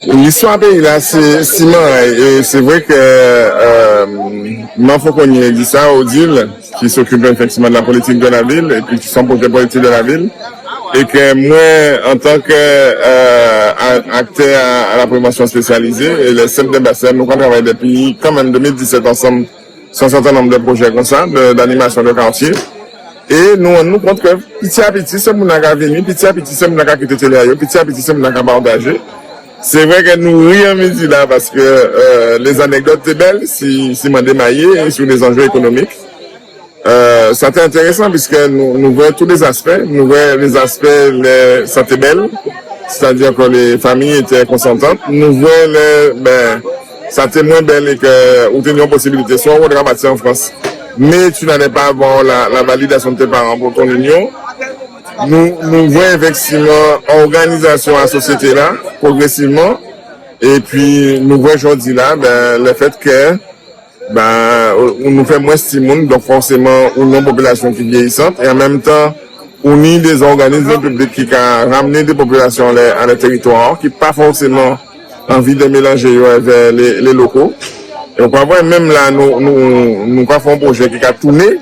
L'histoire pays là, c'est ciment. Et c'est vrai que Manfokoni dit ça, Odile, qui s'occupe effectivement de la politique de la ville, et puis qui sont projet politique de la ville. Et que moi, en tant qu'acteur à la prévention spécialisée, et les centres de bassin, nous travaillons depuis quand même 2017 ensemble sur un certain nombre de projets comme ça, d'animation de quartier. Et nous, on nous compte que petit à petit, c'est mon qui venir, petit à petit, c'est mon qui quitter Téléayo, petit à petit, c'est mon qui partager. C'est vrai que nous rions midi là parce que les anecdotes sont belles, si m'en démaillé sur les enjeux économiques. C'était intéressant puisque nous voyons tous les aspects. Nous voyons les aspects, c'était belle, c'est-à-dire que les familles étaient consentantes. Nous voyons c'était moins belle et que nous tenions possibilité, soit on va bâtir en France, mais tu n'allais pas avoir la validation de tes parents pour ton union. Nous voyons effectivement organisation à la société là, progressivement, et puis nous voyons aujourd'hui là, le fait que on nous fait moins stimuler, donc forcément une non-population qui est vieillissante, et en même temps, on a des organismes publics qui ont ramené des populations à leur territoire, qui n'ont pas forcément envie de mélanger avec les locaux. Et on peut voir même là, nous avons un projet qui a tourné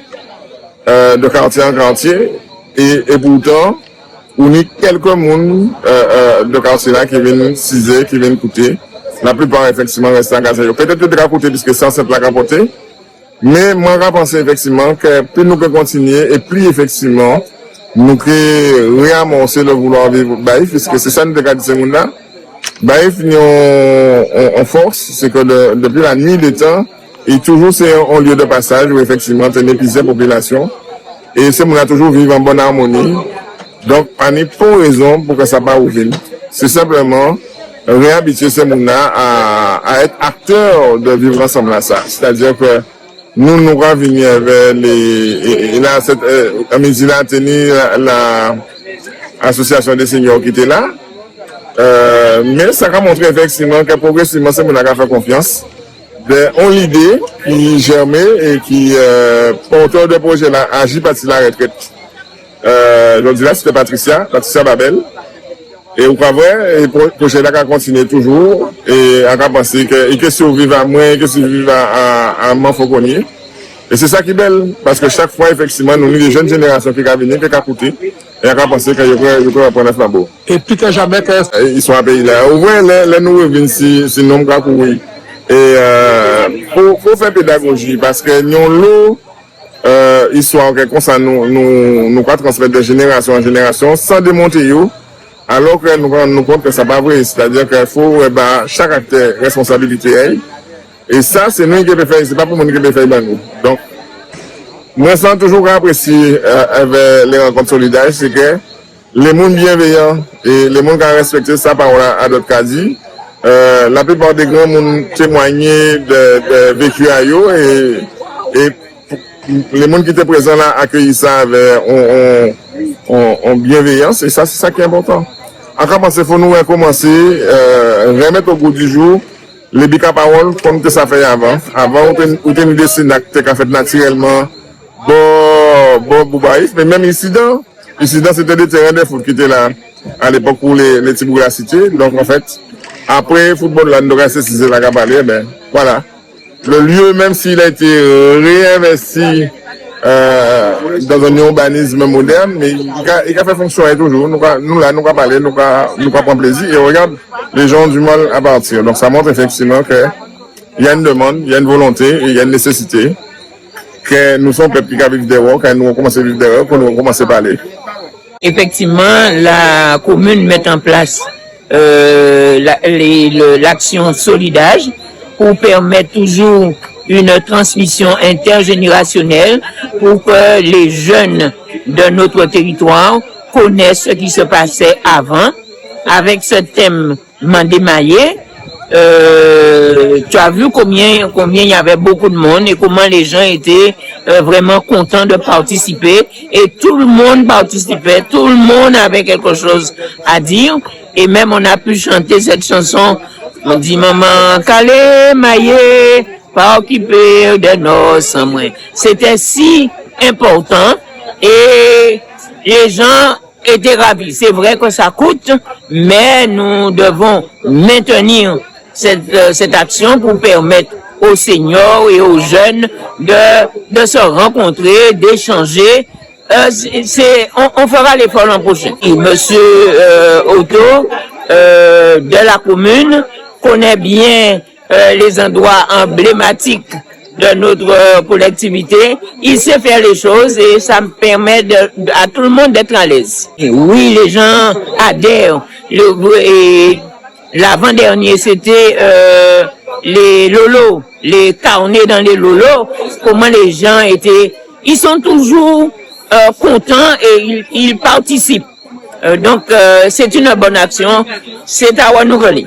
de quartier en quartier, et pourtant, on a quelques personnes de quartier là qui viennent ciser, qui viennent coûter. La plupart, effectivement, restent en Gazayo. Peut-être que de côté, puisque c'est cette la capoter. Mais moi, je pense effectivement que plus nous pouvons continuer et plus effectivement, nous pouvons réamorcer le vouloir vivre Baïf, puisque c'est ça nous avons dit là. Baïf, en force, c'est que depuis la nuit des temps, et toujours c'est un lieu de passage où effectivement, c'est une épisode de population. Et c'est nous toujours vivre en bonne harmonie. Donc, on n'est pas raison pour que ça ne pas ouvrir. C'est simplement réhabituer ces gens-là à être acteurs de vivre ensemble à ça. C'est-à-dire que nous revenons avec et là, à midi là, tenu l'association des seniors qui était là. Mais ça a montré effectivement que progressivement, ces gens-là ont fait confiance. On l'idée qui germait et qui, porteur de projet là, agit parti la retraite. Je dis là, c'était Patricia Babel. Et vous voyez, le projet là a continué toujours, et on a pensé que survivre à moi, que survivre à Manfokoni. Et c'est ça qui est belle, parce que chaque fois, effectivement, nous avons des jeunes générations qui ont venu, qui ont coûté, et on a pensé qu'ils pourraient prendre un flambeau. Et plus que jamais, ils sont à pays là. Vous voyez, les nouveaux viennent si nous avons couru. Et faut faire pédagogie, parce que nous avons histoire comme ça, nous pas transmettre de génération en génération, sans démonter eux. Alors que nous rendons compte que ça n'est pas vrai, c'est-à-dire qu'il faut chaque acteur responsabilité. Et ça, c'est nous qui peut faire, c'est pas pour nous qui peut faire. Donc, moi, je sens toujours apprécié avec les rencontres solidaires, c'est que les mondes bienveillants et les mondes qui ont respecté sa parole à d'autres cas dit, la plupart des grands mondes témoignaient de vécu à eux et les mondes qui étaient présents là accueillent ça avec en bienveillance, et ça, c'est ça qui est important. Encore parce qu'il faut nous recommencer, remettre au goût du jour les bica paroles comme que ça fait avant. Avant, on a une dessin qui a fait naturellement, mais même ici, c'était des terrains de foot qui étaient là à l'époque pour les petits bouts de la cité. Donc, en fait, après, le football, là, nous restons si c'est la caballe, ben, voilà. Le lieu, même s'il a été réinvesti, dans un urbanisme moderne, mais il a fait fonctionner toujours. Nous avons parlé, nous avons prendre plaisir, et regarde, les gens ont du mal à partir. Donc ça montre effectivement qu'il y a une demande, il y a une volonté, et il y a une nécessité, que nous sommes peuple qui vivent dehors, quand nous avons commencé à vivre dehors, quand nous avons commencé à parler. Effectivement, la commune met en place l'action Solidage pour permettre toujours une transmission intergénérationnelle pour que les jeunes de notre territoire connaissent ce qui se passait avant. Avec ce thème Mandémaillé, tu as vu combien il y avait beaucoup de monde et comment les gens étaient vraiment contents de participer, et tout le monde participait, tout le monde avait quelque chose à dire, et même on a pu chanter cette chanson. On dit maman calé maillé pas occupé de nos sans moi. C'était si important, et les gens été ravis. C'est vrai que ça coûte, mais nous devons maintenir cette action pour permettre aux seniors et aux jeunes de se rencontrer, d'échanger. On fera l'effort l'an prochain. Et monsieur Otto de la commune connaît bien les endroits emblématiques de notre collectivité. Il sait faire les choses et ça me permet à tout le monde d'être à l'aise. Et oui, les gens adhèrent. Et l'avant-dernier, c'était les lolos, les carnets dans les lolos. Comment les gens étaient... Ils sont toujours contents et ils participent. Donc, c'est une bonne action. C'est à Wanougali.